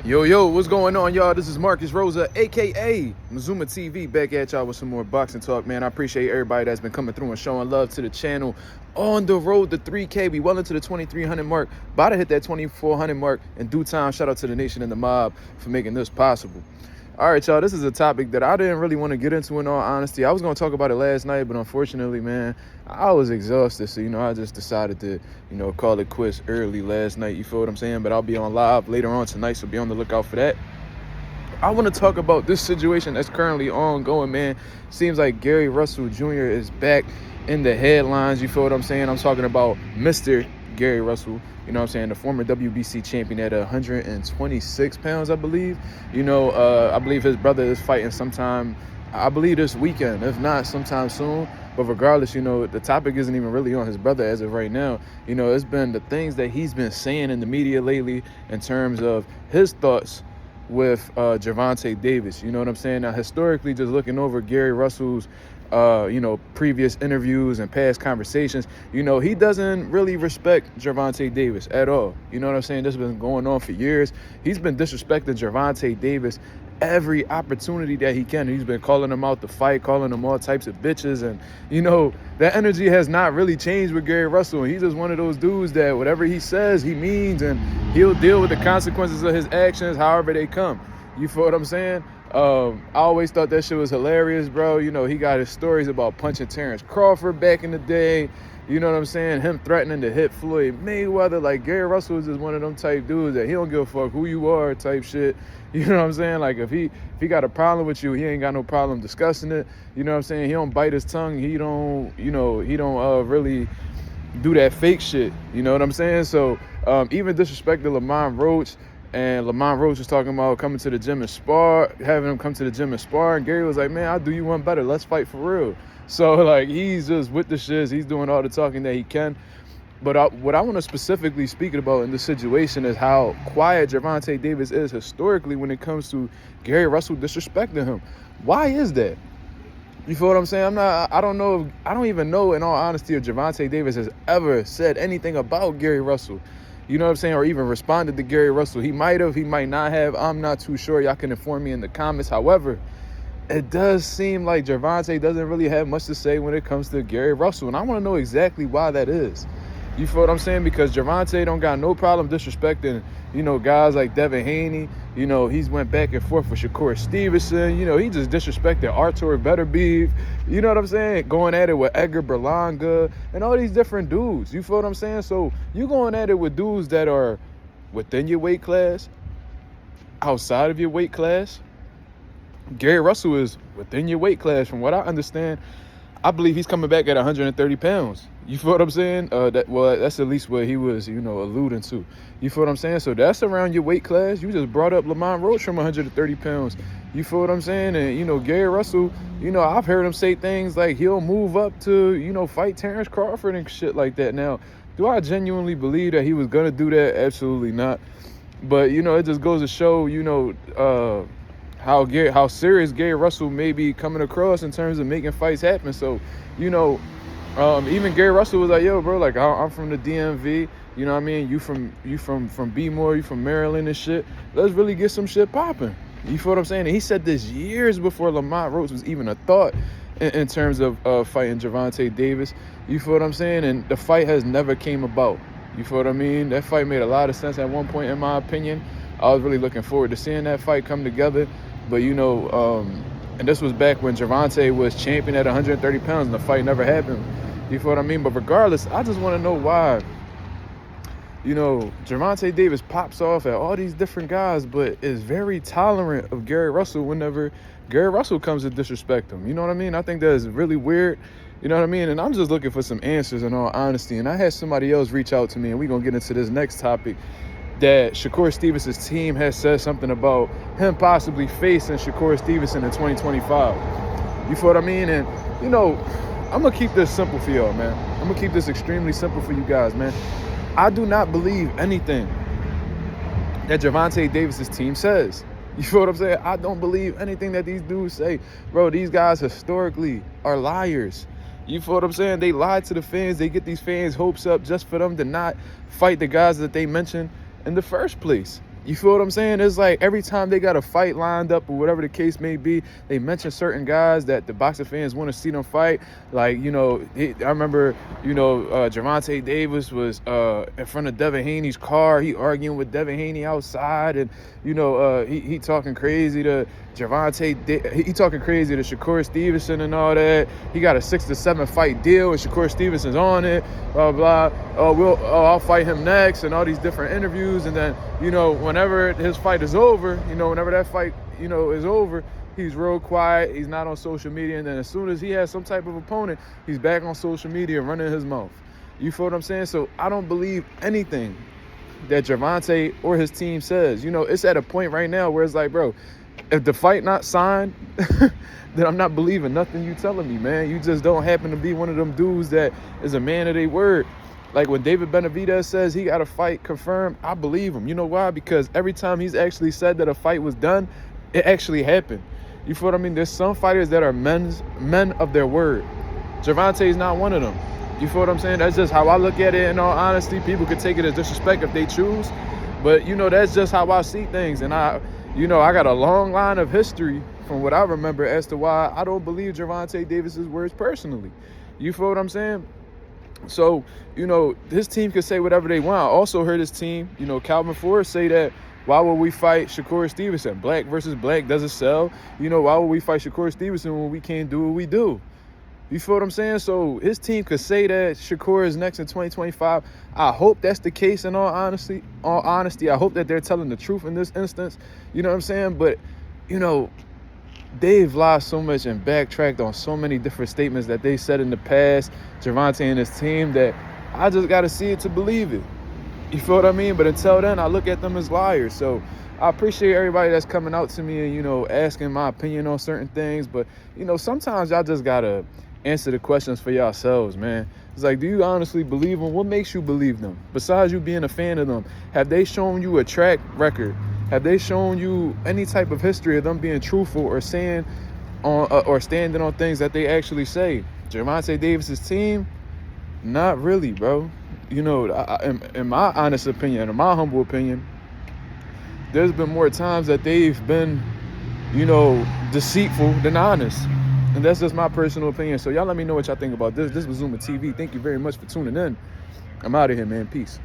Yo, what's going on, y'all? This is Marcus Rosa, aka Mazuma TV, back at y'all with some more boxing talk, man. I appreciate everybody that's been coming through and showing love to the channel. On the road to 3K, we well into the 2,300 mark, about to hit that 2,400 mark in due time. Shout out to the nation and the mob for making this possible. All right, y'all, this is a topic that I didn't really want to get into, in all honesty. I was going to talk about it last night, but unfortunately, man, I was exhausted. So, I just decided to, call it quits early last night. You feel what I'm saying? But I'll be on live later on tonight, so be on the lookout for that. I want to talk about this situation that's currently ongoing, man. Seems like Gary Russell Jr. is back in the headlines. You feel what I'm saying? I'm talking about Mr. Gary Russell, the former WBC champion at 126 pounds, I believe. I believe his brother is fighting sometime, I believe this weekend, if not sometime soon. But regardless, the topic isn't even really on his brother as of right now. It's been the things that he's been saying in the media lately in terms of his thoughts with Gervonta Davis. You know what I'm saying? Now, historically, just looking over Gary Russell's previous interviews and past conversations, he doesn't really respect Gervonta Davis at all. You know what I'm saying? This has been going on for years. He's been disrespecting Gervonta Davis every opportunity that he can. He's been calling him out to fight, calling him all types of bitches. And, that energy has not really changed with Gary Russell. And he's just one of those dudes that whatever he says, he means, and he'll deal with the consequences of his actions however they come. You feel what I'm saying? I always thought that shit was hilarious, bro. He got his stories about punching Terrence Crawford back in the day. You know what I'm saying? Him threatening to hit Floyd Mayweather. Like, Gary Russell is just one of them type dudes that he don't give a fuck who you are type shit. You know what I'm saying? Like, if he got a problem with you, he ain't got no problem discussing it. You know what I'm saying? He don't bite his tongue. He don't really do that fake shit. You know what I'm saying? So, even disrespecting Lamont Roach. And Lamont Roach was talking about coming to the gym and spar, having him come to the gym and spar. And Gary was like, man, I'll do you one better. Let's fight for real. So, like, he's just with the shits. He's doing all the talking that he can. But what I want to specifically speak about in this situation is how quiet Gervonta Davis is historically when it comes to Gary Russell disrespecting him. Why is that? You feel what I'm saying? I don't even know, in all honesty, if Gervonta Davis has ever said anything about Gary Russell. You know what I'm saying? Or even responded to Gary Russell. He might have, he might not have. I'm not too sure. Y'all can inform me in the comments. However, it does seem like Gervonta doesn't really have much to say when it comes to Gary Russell. And I want to know exactly why that is. You feel what I'm saying? Because Gervonta don't got no problem disrespecting, guys like Devin Haney. He's went back and forth with Shakur Stevenson. He just disrespected Artur Beterbiev. You know what I'm saying? Going at it with Edgar Berlanga and all these different dudes. You feel what I'm saying? So you going at it with dudes that are within your weight class, outside of your weight class. Gary Russell is within your weight class. From what I understand, I believe he's coming back at 130 pounds. You feel what I'm saying? That's at least what he was, alluding to. You feel what I'm saying? So that's around your weight class. You just brought up Lamont Roach from 130 pounds. You feel what I'm saying? And, Gary Russell, I've heard him say things like he'll move up to, fight Terrence Crawford and shit like that. Now, do I genuinely believe that he was going to do that? Absolutely not. But, it just goes to show, how serious Gary Russell may be coming across in terms of making fights happen. So, even Gary Russell was like, yo, bro, like, I'm from the DMV. You know what I mean? You from B-More, you from Maryland and shit. Let's really get some shit popping. You feel what I'm saying? And he said this years before Lamont Roach was even a thought in terms of fighting Gervonta Davis. You feel what I'm saying? And the fight has never came about. You feel what I mean? That fight made a lot of sense at one point, in my opinion. I was really looking forward to seeing that fight come together. But, and this was back when Gervonta was champion at 130 pounds and the fight never happened. You feel what I mean? But regardless, I just want to know why, Gervonta Davis pops off at all these different guys, but is very tolerant of Gary Russell whenever Gary Russell comes to disrespect him. You know what I mean? I think that is really weird. You know what I mean? And I'm just looking for some answers, in all honesty. And I had somebody else reach out to me, and we're going to get into this next topic, that Shakur Stevenson's team has said something about him possibly facing Shakur Stevenson in 2025. You feel what I mean? And, I'm going to keep this simple for y'all, man. I'm going to keep this extremely simple for you guys, man. I do not believe anything that Gervonta Davis's team says. You feel what I'm saying? I don't believe anything that these dudes say. Bro, these guys historically are liars. You feel what I'm saying? They lie to the fans. They get these fans' hopes up just for them to not fight the guys that they mentioned in the first place. You feel what I'm saying? It's like every time they got a fight lined up or whatever the case may be, they mention certain guys that the boxing fans want to see them fight. Like, I remember, Gervonta Davis was in front of Devin Haney's car. He arguing with Devin Haney outside, and, he talking crazy to he talking crazy to Shakur Stevenson and all that. He got a 6 to 7 fight deal, and Shakur Stevenson's on it. Blah blah. I'll fight him next, and all these different interviews. And then, whenever his fight is over, whenever that fight, is over, he's real quiet. He's not on social media. And then as soon as he has some type of opponent, he's back on social media running his mouth. You feel what I'm saying? So I don't believe anything that Gervonta or his team says. It's at a point right now where it's like, bro, if the fight not signed, then I'm not believing nothing you telling me, man. You just don't happen to be one of them dudes that is a man of their word. Like when David Benavidez says he got a fight confirmed, I believe him. You know why? Because every time he's actually said that a fight was done, it actually happened. You feel what I mean? There's some fighters that are men of their word. Gervonta is not one of them. You feel what I'm saying? That's just how I look at it. In all honesty, people could take it as disrespect if they choose, but that's just how I see things. And I got a long line of history from what I remember as to why I don't believe Gervonta Davis's words personally. You feel what I'm saying? So, his team could say whatever they want. I also heard his team, Calvin Ford say that, why would we fight Shakur Stevenson? Black versus black doesn't sell. Why would we fight Shakur Stevenson when we can't do what we do? You feel what I'm saying? So his team could say that Shakur is next in 2025. I hope that's the case in all honesty. I hope that they're telling the truth in this instance. You know what I'm saying? But, they've lied so much and backtracked on so many different statements that they said in the past, Gervonta and his team, that I just got to see it to believe it. You feel what I mean? But until then, I look at them as liars. So I appreciate everybody that's coming out to me and, asking my opinion on certain things. But, sometimes y'all just got to answer the questions for yourselves, man. It's like, do you honestly believe them? What makes you believe them? Besides you being a fan of them, have they shown you a track record? Have they shown you any type of history of them being truthful or saying on or standing on things that they actually say? Gervonta Davis's team, not really, bro. In my honest opinion, in my humble opinion, there's been more times that they've been, deceitful than honest. And that's just my personal opinion. So y'all let me know what y'all think about this. This was Zuma TV. Thank you very much for tuning in. I'm out of here, man. Peace.